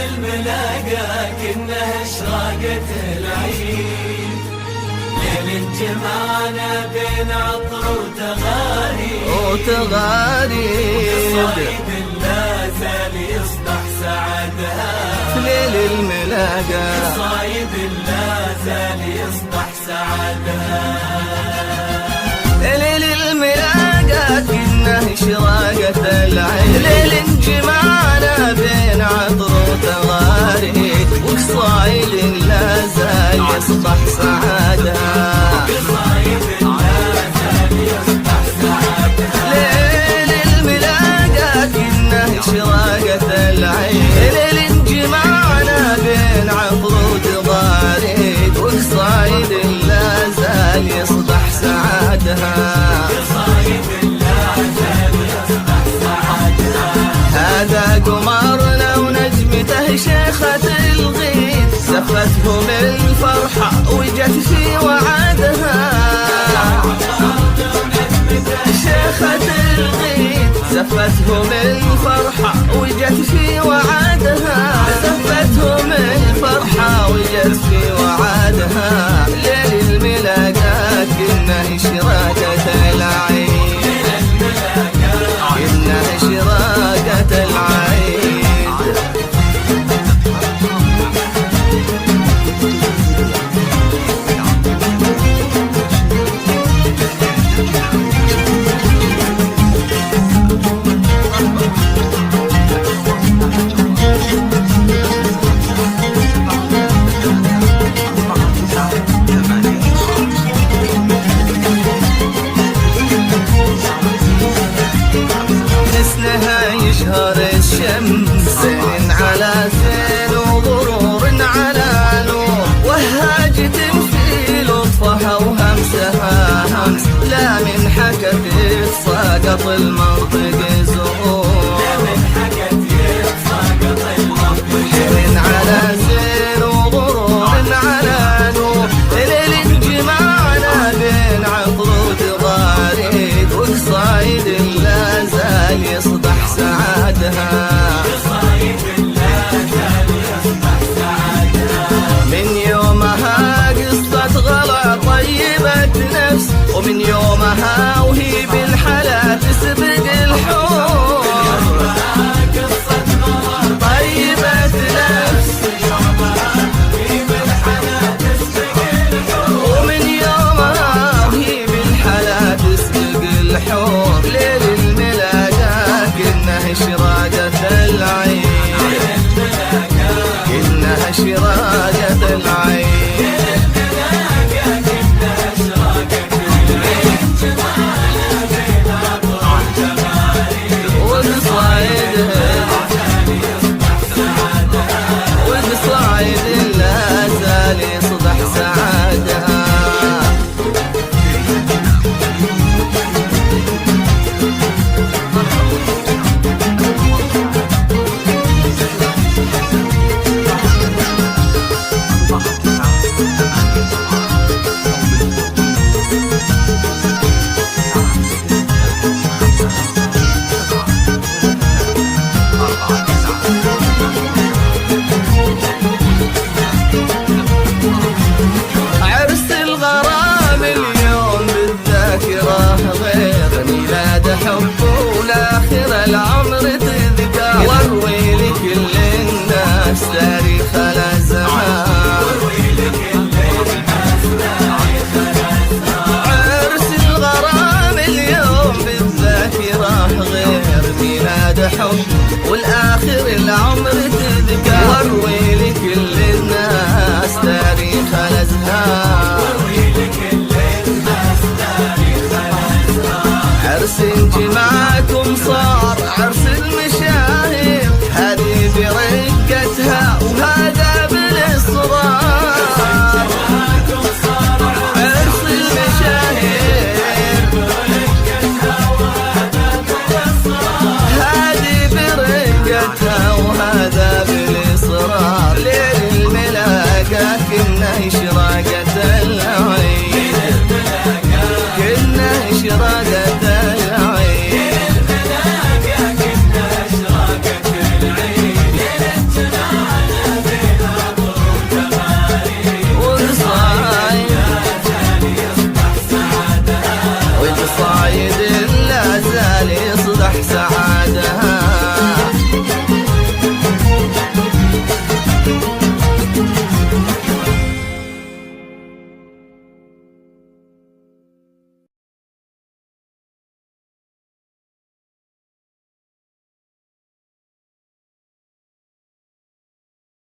الملاقى كأنه إشراقة العيد، ليل جمعنا بين عطر وتغاريد، صعيد لا زال يصبح سعادها، ليل الملاقى صعيد لا زال يصبح سعادها، ليل الملاقى كأنه إشراقة العيد، ليل جمعنا بين عطر وتغاريد، وصعيد لا زال يصبح سعادها، صعيد لا زال يصبح سعادها، ليل الملاقى كأنه إشراقة العيد، ليل جمعنا بين عطر وتغاريد، وصعيد لا زال يصبح سعادها، صعيد لا زال يصبح سعادها. هذا قمرنا ونجمته شيخة الغيث، زفتهم الفرحة وجت في وعدها، شيخة الغيث زفتهم الفرحة وجت في وعدها، زفتهم الفرحة وجت في وعدها، ليل الملاقى كأنه إشراقة العيد، كأنه إشراقة العيد. يشهر الشمس زين على زين وغرور على نور، وهاجة في لطفها وهمسها همس، لا من حكت ساقط المنطق زهور، لا من حكت ساقط المنطق زين على زين وغرور على نور، ليل جمعنا بين عطر وتغاريد، وصعيد لا زال يصبح سعادها، صعيد لا زال يصبح سعادها، من يومها قصة غلا طيبة نفس، ومن يومها وهي بالحلا تسبق الحور، قصة غلا طيبة نفس، وهي بالحلا تسبق الحور، ومن يومها وهي بالحلا تسبق الحور، ليل الملاقى كأنه إشراقة العين، كأنه إشراقة العين، وصعيد لا زال يصبح سعادها. عرس الغرام اليوم بالذاكرة غير ميلاد حب والآخر العمر تذكر، واروي لكل الناس تاريخ الأزمان، عرس الغرام اليوم بالذاكرة غير ميلاد حب والآخر العمر تذكر، واروي